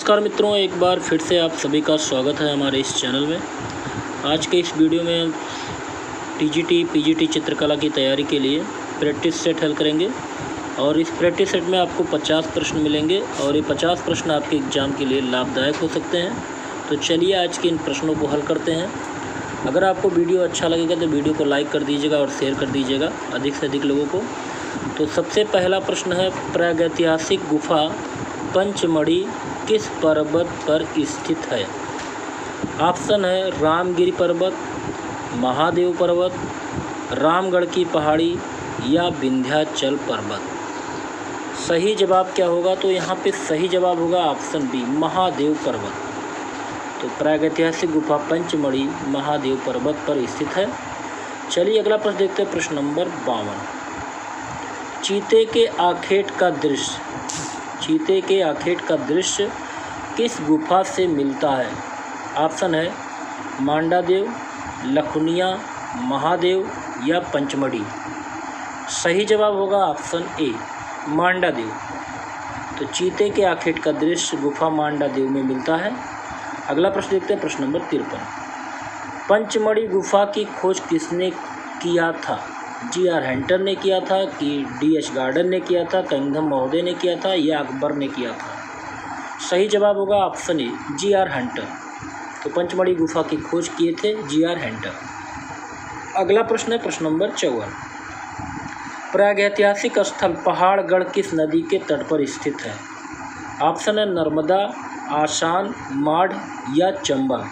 नमस्कार मित्रों, एक बार फिर से आप सभी का स्वागत है हमारे इस चैनल में। आज के इस वीडियो में टीजीटी पीजीटी चित्रकला की तैयारी के लिए प्रैक्टिस सेट हल करेंगे और इस प्रैक्टिस सेट में आपको 50 प्रश्न मिलेंगे और ये 50 प्रश्न आपके एग्ज़ाम के लिए लाभदायक हो सकते हैं। तो चलिए आज के इन प्रश्नों को हल करते हैं। अगर आपको वीडियो अच्छा लगेगा तो वीडियो को लाइक कर दीजिएगा और शेयर कर दीजिएगा अधिक से अधिक लोगों को। तो सबसे पहला प्रश्न है, प्रागैतिहासिक गुफा पंचमढ़ी किस पर्वत पर स्थित है? ऑप्शन है रामगिरी पर्वत, महादेव पर्वत, रामगढ़ की पहाड़ी या विंध्याचल पर्वत। सही जवाब क्या होगा? तो यहाँ पे सही जवाब होगा ऑप्शन बी, महादेव पर्वत। तो प्रागैतिहासिक गुफा पंचमढ़ी महादेव पर्वत पर स्थित है। चलिए अगला प्रश्न देखते हैं, प्रश्न नंबर 52। चीते के आखेट का दृश्य किस गुफा से मिलता है? ऑप्शन है मांडा देव, लखुनिया, महादेव या पंचमढ़ी। सही जवाब होगा ऑप्शन ए, मांडा देव। तो चीते के आखेट का दृश्य गुफा मांडा देव में मिलता है। अगला प्रश्न देखते हैं, प्रश्न नंबर 53। पंचमढ़ी गुफा की खोज किसने किया था? जी.आर. हंटर ने किया था कि डी.एच. गार्डन ने किया था, किंगडम महोदय ने किया था या अकबर ने किया था? सही जवाब होगा ऑप्शन ए, जी.आर. हंटर। तो पंचमढ़ी गुफा की खोज किए थे जी.आर. हंटर। अगला प्रश्न है प्रश्न नंबर 54। प्रागैतिहासिक स्थल पहाड़गढ़ किस नदी के तट पर स्थित है? ऑप्शन है नर्मदा, आसान, माढ़ या चंबल।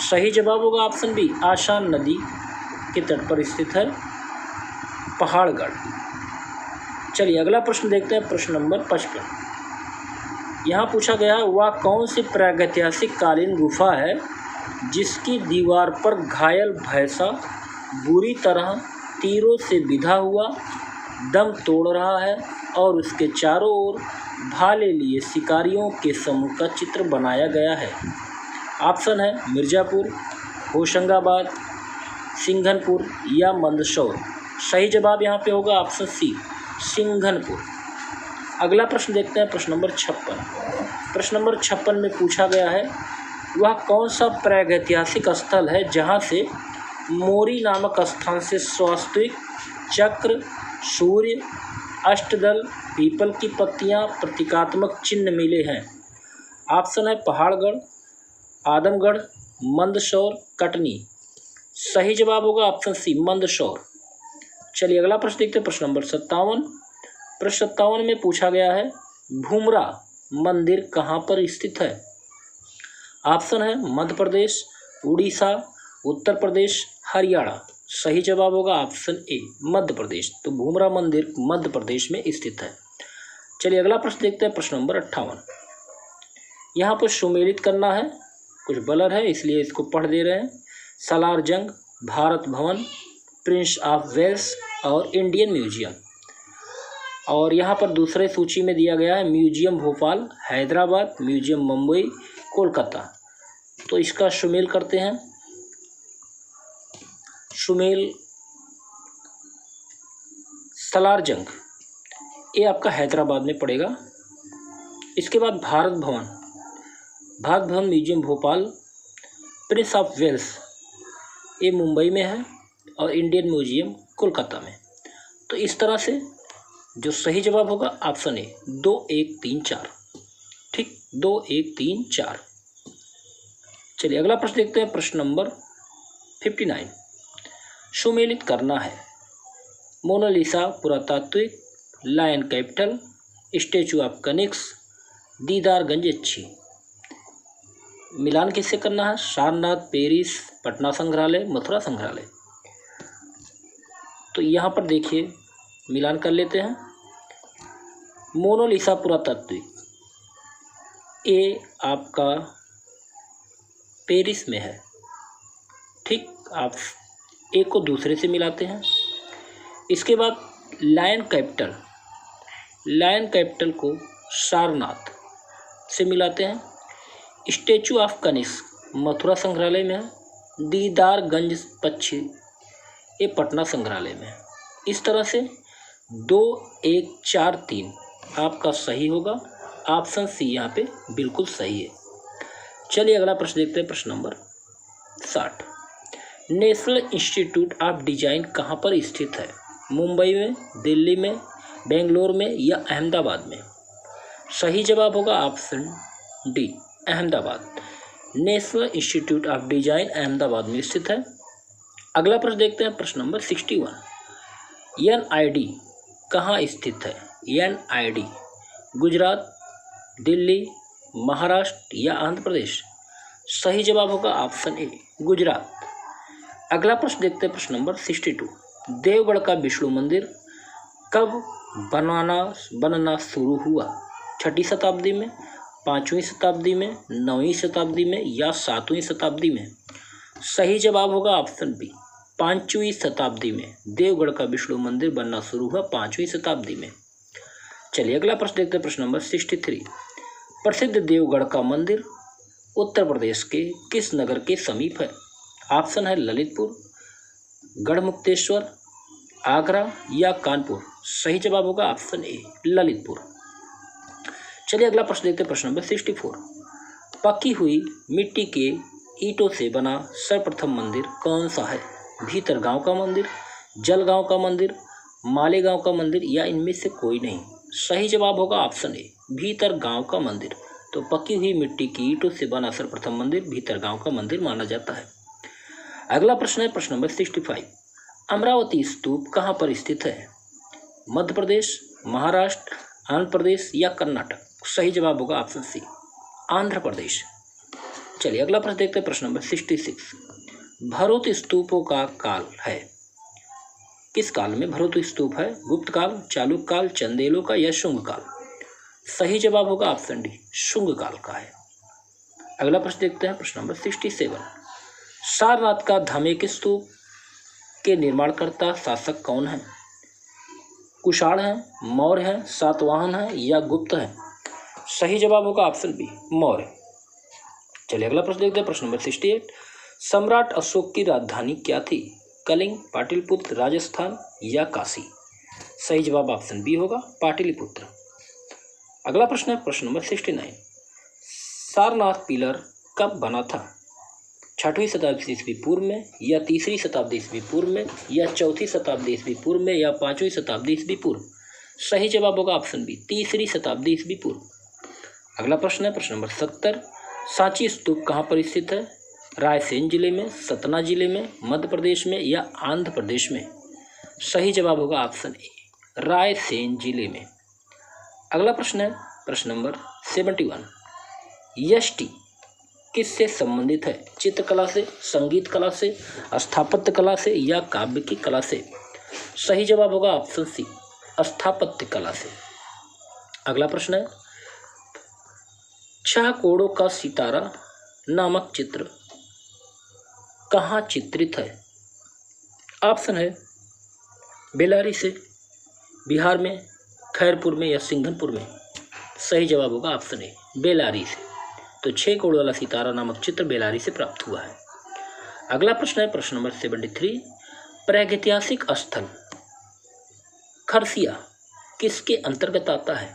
सही जवाब होगा ऑप्शन बी, आसान नदी के तट पर स्थित है पहाड़गढ़। चलिए अगला प्रश्न देखते हैं, प्रश्न नंबर 55। यहाँ पूछा गया है, वह कौन सी प्रागैतिहासिक कालीन गुफा है जिसकी दीवार पर घायल भैंसा बुरी तरह तीरों से बिधा हुआ दम तोड़ रहा है और उसके चारों ओर भाले लिए शिकारियों के समूह का चित्र बनाया गया है? ऑप्शन है मिर्ज़ापुर, होशंगाबाद, सिंघनपुर या मंदसौर। सही जवाब यहाँ पे होगा ऑप्शन सी, सिंघनपुर। अगला प्रश्न देखते हैं, प्रश्न नंबर 56। प्रश्न नंबर 56 में पूछा गया है, वह कौन सा प्रागैतिहासिक स्थल है जहाँ से मोरी नामक स्थान से स्वास्तिक, चक्र, सूर्य, अष्टदल, पीपल की पत्तियाँ, प्रतीकात्मक चिन्ह मिले हैं? ऑप्शन है पहाड़गढ़, आदमगढ़, मंदसौर, कटनी। सही जवाब होगा ऑप्शन सी, मंदसौर। चलिए अगला प्रश्न देखते हैं, प्रश्न नंबर 57। प्रश्न 57 में पूछा गया है, भूमरा मंदिर कहाँ पर स्थित है? ऑप्शन है मध्य प्रदेश, उड़ीसा, उत्तर प्रदेश, हरियाणा। सही जवाब होगा ऑप्शन ए, मध्य प्रदेश। तो भूमरा मंदिर मध्य प्रदेश में स्थित है। चलिए अगला प्रश्न देखते हैं, प्रश्न नंबर 58। यहाँ पर सुमेलित करना है, कुछ ब्लर है इसलिए इसको पढ़ दे रहे हैं। सालार जंग, Bharat Bhavan, Prince of Wales और इंडियन म्यूजियम। और यहाँ पर दूसरे सूची में दिया गया है म्यूजियम भोपाल, हैदराबाद, म्यूजियम मुंबई, कोलकाता। तो इसका सुमेल करते हैं। सुमेल सालार जंग ये आपका हैदराबाद में पड़ेगा। इसके बाद Bharat Bhavan museum Bhopal, prince of Wales ये मुंबई में है और इंडियन म्यूजियम कोलकाता में। तो इस तरह से जो सही जवाब होगा ऑप्शन ए, 2 1 3 4। ठीक, 2 1 3 4। चलिए अगला प्रश्न देखते हैं, प्रश्न नंबर 59। सुमेलित करना है, मोनालिसा पुरातात्विक, लायन कैपिटल, स्टैचू ऑफ कनिक्स, दीदारगंज अच्छी। मिलान किससे करना है? सारनाथ, पेरिस, पटना संग्रहालय, मथुरा संग्रहालय। तो यहाँ पर देखिए मिलान कर लेते हैं। मोनालिसा पुरातात्विक ये आपका पेरिस में है। ठीक, आप एक को दूसरे से मिलाते हैं। इसके बाद लायन कैपिटल को सारनाथ से मिलाते हैं। स्टैचू ऑफ कनिक्स मथुरा संग्रहालय में है। दीदारगंज पक्षी ये पटना संग्रहालय में है। इस तरह से 2 1 4 3 आपका सही होगा ऑप्शन सी यहाँ पे बिल्कुल सही है। चलिए अगला प्रश्न देखते हैं, प्रश्न number 60। National institute of design कहाँ पर स्थित है? मुंबई में, दिल्ली में, बेंगलोर में या अहमदाबाद में? सही जवाब होगा option D, Ahmedabad. National institute of design Ahmedabad में स्थित है। अगला प्रश्न देखते हैं, प्रश्न नंबर 61। NID कहाँ स्थित है? NID गुजरात, दिल्ली, महाराष्ट्र या आंध्र प्रदेश? सही जवाब होगा ऑप्शन ए, गुजरात। अगला प्रश्न देखते हैं, प्रश्न नंबर 62। देवगढ़ का विष्णु मंदिर कब बनना शुरू हुआ? 6वीं शताब्दी में, 5वीं शताब्दी में, 9वीं शताब्दी में या 7वीं शताब्दी में? सही जवाब होगा ऑप्शन बी, 5वीं शताब्दी में। देवगढ़ का विष्णु मंदिर बनना शुरू हुआ 5वीं शताब्दी में। चलिए अगला प्रश्न देखते हैं, प्रश्न नंबर 63। प्रसिद्ध देवगढ़ का मंदिर उत्तर प्रदेश के किस नगर के समीप है? ऑप्शन है ललितपुर, गढ़मुक्तेश्वर, आगरा या कानपुर? सही जवाब होगा ऑप्शन ए, ललितपुर। चलिए अगला प्रश्न देखते हैं, प्रश्न नंबर 64। पकी हुई मिट्टी के ईंटों से बना सर्वप्रथम मंदिर कौन सा है? भीतर गांव का मंदिर, जलगांव का मंदिर, मालेगांव का मंदिर या इनमें से कोई नहीं? सही जवाब होगा ऑप्शन ए, भीतर गांव का मंदिर। तो पकी हुई मिट्टी की ईंटों से बना सर्वप्रथम मंदिर भीतर गांव का मंदिर माना जाता है। अगला प्रश्न है, प्रश्न नंबर 65। अमरावती स्तूप कहाँ पर स्थित है? मध्य प्रदेश, महाराष्ट्र, आंध्र प्रदेश या कर्नाटक? सही जवाब होगा ऑप्शन सी, आंध्र प्रदेश। चलिए अगला प्रश्न देखते हैं, प्रश्न नंबर 66। भरोत स्तूपों का काल है? किस काल में भरोत स्तूप है? गुप्त काल, चालुक्य काल, चंदेलों का या शुंग काल? सही जवाब होगा ऑप्शन डी, शुंग काल का है। अगला प्रश्न देखते हैं, प्रश्न नंबर 67। सारनाथ का धामेक स्तूप के निर्माणकर्ता शासक कौन है? कुषाण है, मौर्य है, सातवाहन है या गुप्त है? सही जवाब होगा ऑप्शन बी, मौर्य। चलिए अगला प्रश्न देखते हैं, प्रश्न नंबर 68। सम्राट अशोक की राजधानी क्या थी? कलिंग, पाटलिपुत्र, राजस्थान या काशी? सही जवाब ऑप्शन बी होगा, पाटलिपुत्र। अगला प्रश्न है, प्रश्न नंबर 69। सारनाथ पिलर कब बना था? 6वीं शताब्दी ईस्वी पूर्व में या 3री शताब्दी ईस्वी पूर्व में या 4थी शताब्दी ईस्वी पूर्व में या 5वीं शताब्दी ईस्वी पूर्व? सही जवाब होगा ऑप्शन बी, 3री शताब्दी ईस्वी पूर्व। अगला प्रश्न है, प्रश्न नंबर 70। सांची स्तूप कहाँ पर स्थित है? रायसेन जिले में, सतना जिले में, मध्य प्रदेश में या आंध्र प्रदेश में? सही जवाब होगा ऑप्शन ए, रायसेन जिले में। अगला प्रश्न है, प्रश्न नंबर 71। यष्टि किससे संबंधित है? चित्रकला से, संगीत कला से, स्थापत्य कला से या काव्य की कला से? सही जवाब होगा ऑप्शन सी, स्थापत्य कला से। अगला प्रश्न है, 6 कोड़ों का सितारा नामक चित्र कहाँ चित्रित है? ऑप्शन है बेलारी से, बिहार में, खैरपुर में या सिंघनपुर में? सही जवाब होगा ऑप्शन ए, बेलारी से। तो 6 करोड़ वाला सितारा नामक चित्र बेलारी से प्राप्त हुआ है। अगला प्रश्न है, प्रश्न नंबर 73। प्रागैतिहासिक स्थल खरसिया किसके अंतर्गत आता है?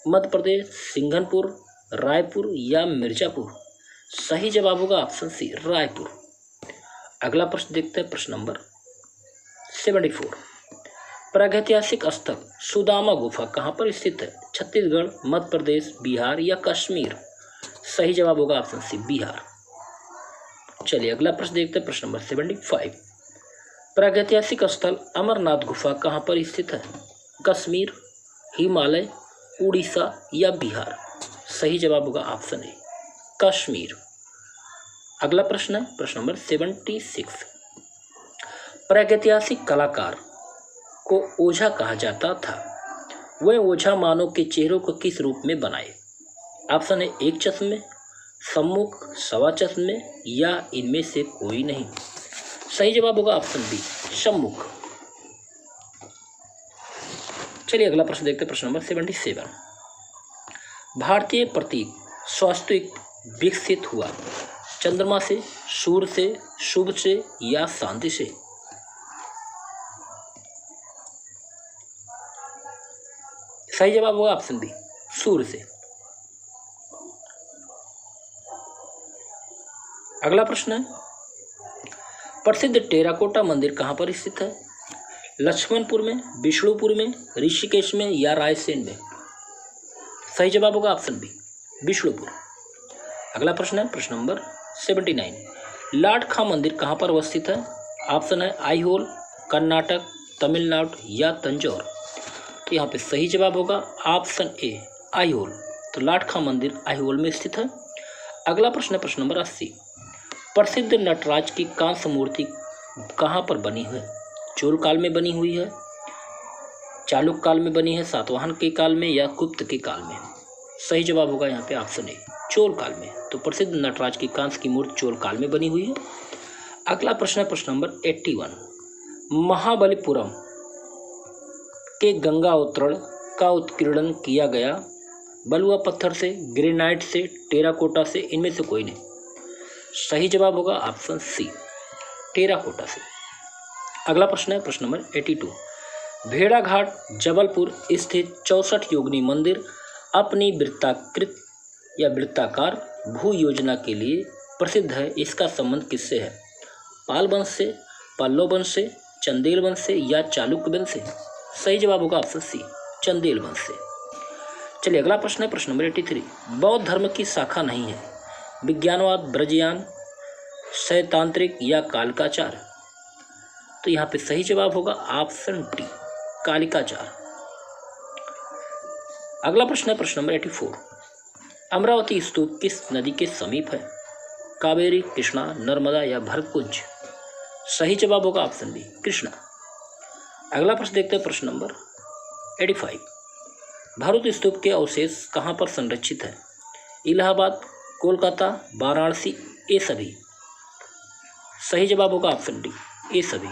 मध्य प्रदेश, सिंघनपुर, रायपुर या मिर्जापुर? सही जवाब होगा ऑप्शन सी, रायपुर। अगला प्रश्न देखते हैं, प्रश्न नंबर 74। प्रागैतिहासिक स्थल सुदामा गुफा कहाँ पर स्थित है? छत्तीसगढ़, मध्य प्रदेश, बिहार या कश्मीर? सही जवाब होगा ऑप्शन सी, बिहार। चलिए अगला प्रश्न देखते हैं, प्रश्न नंबर 75। प्रागैतिहासिक स्थल अमरनाथ गुफा कहाँ पर स्थित है? कश्मीर, हिमालय, उड़ीसा या बिहार? सही जवाब होगा ऑप्शन ए, कश्मीर। अगला प्रश्न है, प्रश्न नंबर 76। प्रागैतिहासिक कलाकार को ओझा कहा जाता था। वह ओझा मानव के चेहरों को किस रूप में बनाए? ऑप्शन है एक चश्मे, सम्मुख, सवा चश्मे या इनमें से कोई नहीं? सही जवाब होगा ऑप्शन बी, सम्मुख। चलिए अगला प्रश्न देखते हैं, प्रश्न नंबर 77। भारतीय प्रतीक स्वास्तिक विकसित हुआ चंद्रमा से, सूर्य से, शुभ से या शांति से? सही जवाब होगा ऑप्शन बी, सूर्य से। अगला प्रश्न है, प्रसिद्ध टेराकोटा मंदिर कहाँ पर स्थित है? लक्ष्मणपुर में, विष्णुपुर में, ऋषिकेश में या रायसेन में? सही जवाब होगा ऑप्शन बी, विष्णुपुर। अगला प्रश्न है प्रश्न नंबर 79, लॉर्ड खां मंदिर कहाँ पर अवस्थित है? ऑप्शन है आईहोल, कर्नाटक, तमिलनाडु या तंजौर। तो यहाँ पे सही जवाब होगा ऑप्शन ए, आईहोल। तो लॉर्ड खां मंदिर आईहोल में स्थित है। अगला प्रश्न है प्रश्न नंबर 80, प्रसिद्ध नटराज की कांस्य मूर्ति कहाँ पर बनी है? चोल काल में बनी हुई है, चालुक्य काल में बनी है, सातवाहन के काल में या गुप्त के काल में? सही जवाब होगा यहाँ पे ऑप्शन ए, चोल काल में। तो प्रसिद्ध नटराज की कांस्य की मूर्ति चोल काल में बनी हुई है। अगला प्रश्न है प्रश्न नंबर 81, महाबलीपुरम के गंगा अवतरण का उत्कीर्णन किया गया बलुआ पत्थर से, ग्रेनाइट से, टेराकोटा से, इनमें से कोई नहीं। सही जवाब होगा ऑप्शन सी, टेराकोटा से। अगला प्रश्न है प्रश्न नंबर 82, भेड़ाघाट जबलपुर स्थित 64 योगिनी मंदिर अपनी वृत्ताकृत या वृत्ताकार भू योजना के लिए प्रसिद्ध है। इसका संबंध किससे है? पाल वंश से, पल्लव वंश से, चंदेल वंश से या चालुक्य वंश से? सही जवाब होगा ऑप्शन सी, चंदेल वंश से। चलिए अगला प्रश्न है प्रश्न नंबर 83, बौद्ध धर्म की शाखा नहीं है, विज्ञानवाद, ब्रजयान, शैतांत्रिक या कालिकाचार? तो यहाँ पे सही जवाब होगा ऑप्शन डी, कालिकाचार। अगला प्रश्न है प्रश्न नंबर 84, अमरावती स्तूप किस नदी के समीप है? कावेरी, कृष्णा, नर्मदा या भरतपुंज? सही जवाब होगा ऑप्शन बी, कृष्णा। अगला प्रश्न देखते हैं प्रश्न नंबर 85, भरूच स्तूप के अवशेष कहाँ पर संरक्षित है? इलाहाबाद, कोलकाता, वाराणसी, ये सभी? सही जवाब होगा ऑप्शन डी, ये सभी।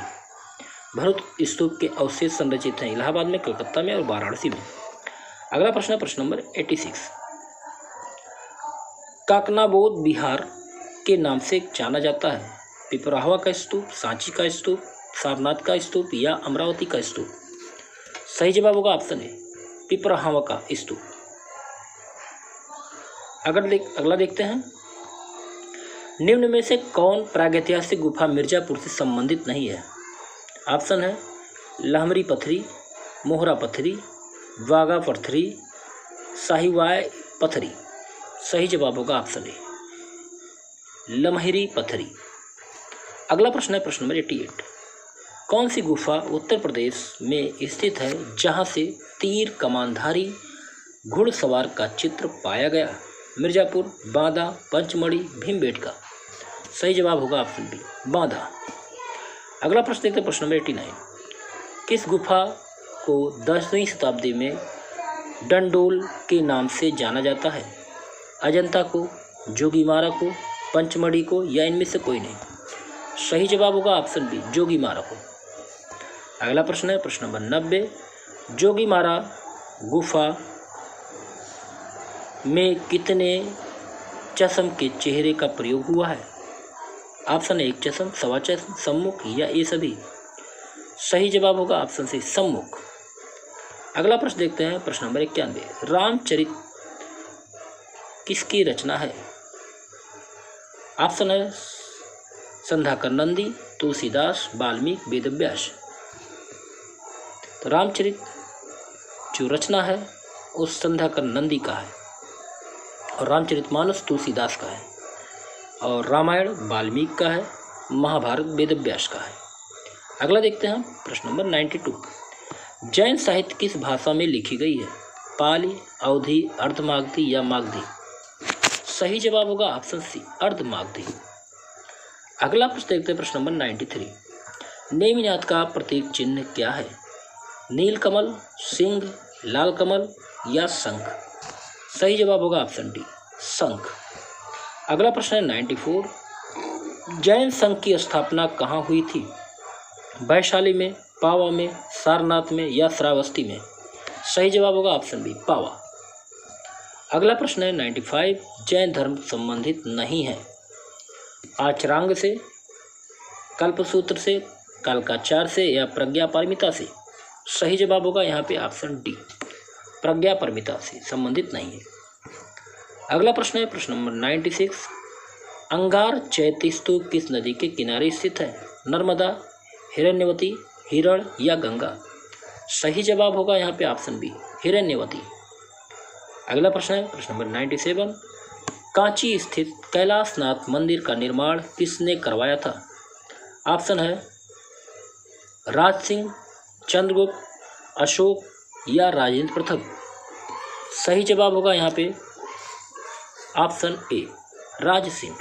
भरूच स्तूप के अवशेष संरक्षित हैं इलाहाबाद में, कलकत्ता में और वाराणसी में। अगला प्रश्न है प्रश्न नंबर 86, काकनाबोध बिहार के नाम से जाना जाता है? पिपराहवा का स्तूप, सांची का स्तूप, सारनाथ का स्तूप या अमरावती का स्तूप? सही जवाब होगा ऑप्शन ए, पिपराहवा का स्तूप। अगला देखते हैं, निम्न में से कौन प्रागैतिहासिक गुफा मिर्जापुर से संबंधित नहीं है? ऑप्शन है लहमरी पथरी, मोहरा पथरी, वाघा पथरी, साहिवाय पथरी। सही जवाब होगा ऑप्शन ए, लमहरी पथरी। अगला प्रश्न है प्रश्न नंबर 88, कौन सी गुफा उत्तर प्रदेश में स्थित है जहां से तीर कमानधारी घुड़सवार का चित्र पाया गया? मिर्जापुर, बांदा, पंचमढ़ी, भीमबेटका? सही जवाब होगा ऑप्शन बी, बांदा। अगला प्रश्न देखते हैं प्रश्न नंबर 89, किस गुफा को 10वीं शताब्दी में डंडोल के नाम से जाना जाता है? अजंता को, जोगीमारा को, पंचमढ़ी को या इनमें से कोई नहीं? सही जवाब होगा ऑप्शन बी, जोगीमारा को। अगला प्रश्न है प्रश्न नंबर 90, जोगीमारा गुफा में कितने चश्म के चेहरे का प्रयोग हुआ है? ऑप्शन है 1 चश्म, सवा चश्म, सम्मुख या ये सभी? सही जवाब होगा ऑप्शन सी, सम्मुख। अगला प्रश्न देखते हैं प्रश्न नंबर 91, रामचरित किसकी रचना है? ऑप्शन है संध्याकर नंदी, तुलसीदास, वाल्मीकि, वेदव्यास। तो रामचरित जो रचना है उस संध्याकर नंदी का है और रामचरितमानस तुलसीदास का है और रामायण वाल्मीकि का है, महाभारत वेदव्यास का है। अगला देखते हैं प्रश्न नंबर 92, जैन साहित्य किस भाषा में लिखी गई है? पाली, अवधी, अर्धमागधी या मागधी? सही जवाब होगा ऑप्शन सी, अर्धमागधी। अगला प्रश्न देखते हैं प्रश्न नंबर 93, नेमिनाथ का प्रतीक चिन्ह क्या है? नीलकमल, सिंह, लाल कमल या शंख? सही जवाब होगा ऑप्शन डी, शंख। अगला प्रश्न है 94, जैन संघ की स्थापना कहाँ हुई थी? वैशाली में, पावा में, सारनाथ में या श्रावस्ती में? सही जवाब होगा ऑप्शन बी, पावा। अगला प्रश्न है 95, जैन धर्म संबंधित नहीं है? आचरांग से, कल्पसूत्र से, कालकाचार से या प्रज्ञापारमिता से? सही जवाब होगा यहाँ पे ऑप्शन डी, प्रज्ञापारमिता से संबंधित नहीं है। अगला प्रश्न है प्रश्न नंबर 96, अंगार चैत्य स्तूप किस नदी के किनारे स्थित है? नर्मदा, हिरण्यवती, हिरण या गंगा? सही जवाब होगा यहाँ पे ऑप्शन बी, हिरण्यवती। अगला प्रश्न है प्रश्न नंबर 97। कांची स्थित कैलाशनाथ मंदिर का निर्माण किसने करवाया था? ऑप्शन है राज सिंह, चंद्रगुप्त, अशोक या राजेंद्र प्रथम? सही जवाब होगा यहाँ पे ऑप्शन ए, राज सिंह।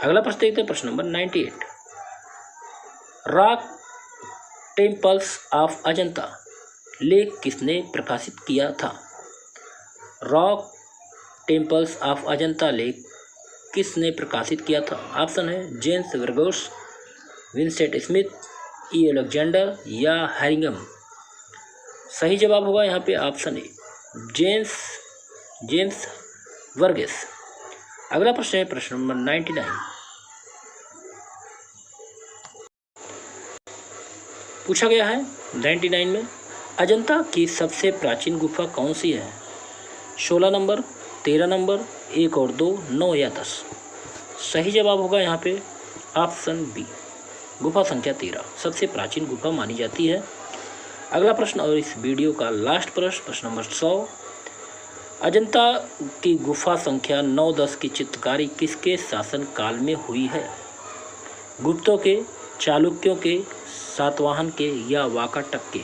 अगला प्रश्न देखते हैं प्रश्न number 98। Rock temples of Ajanta लेख किसने प्रकाशित किया था? रॉक टेम्पल्स ऑफ अजंता लेख किसने प्रकाशित किया था? ऑप्शन है जेम्स वर्गोस, विंसेंट स्मिथ, ई अलेक्जेंडर या हैरिंगम? सही जवाब होगा यहाँ पे ऑप्शन ए, जेम्स वर्गेस। अगला प्रश्न है प्रश्न नंबर 99। पूछा गया है 99 में अजंता की सबसे प्राचीन गुफा कौन सी है? 16 नंबर, 13 नंबर, 1 और 2, 9 या 10? सही जवाब होगा यहाँ पे ऑप्शन बी, गुफा संख्या 13 सबसे प्राचीन गुफा मानी जाती है। अगला प्रश्न और इस वीडियो का लास्ट प्रश्न नंबर 100। अजंता की गुफा संख्या 9-10 की चित्रकारी किसके शासन काल में हुई है? गुप्तों के, चालुक्यों के, सातवाहन के या वाकाटक के?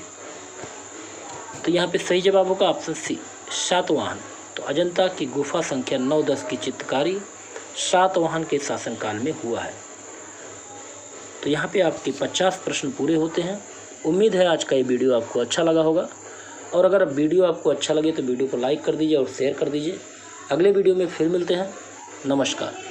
तो यहाँ पे सही जवाब होगा ऑप्शन सी, सातवाहन। तो अजंता की गुफा संख्या 9-10 की चित्रकारी सातवाहन के शासनकाल में हुआ है। तो यहाँ पे आपके 50 प्रश्न पूरे होते हैं। उम्मीद है आज का ये वीडियो आपको अच्छा लगा होगा, और अगर वीडियो आपको अच्छा लगे तो वीडियो को लाइक कर दीजिए और शेयर कर दीजिए। अगले वीडियो में फिर मिलते हैं। नमस्कार।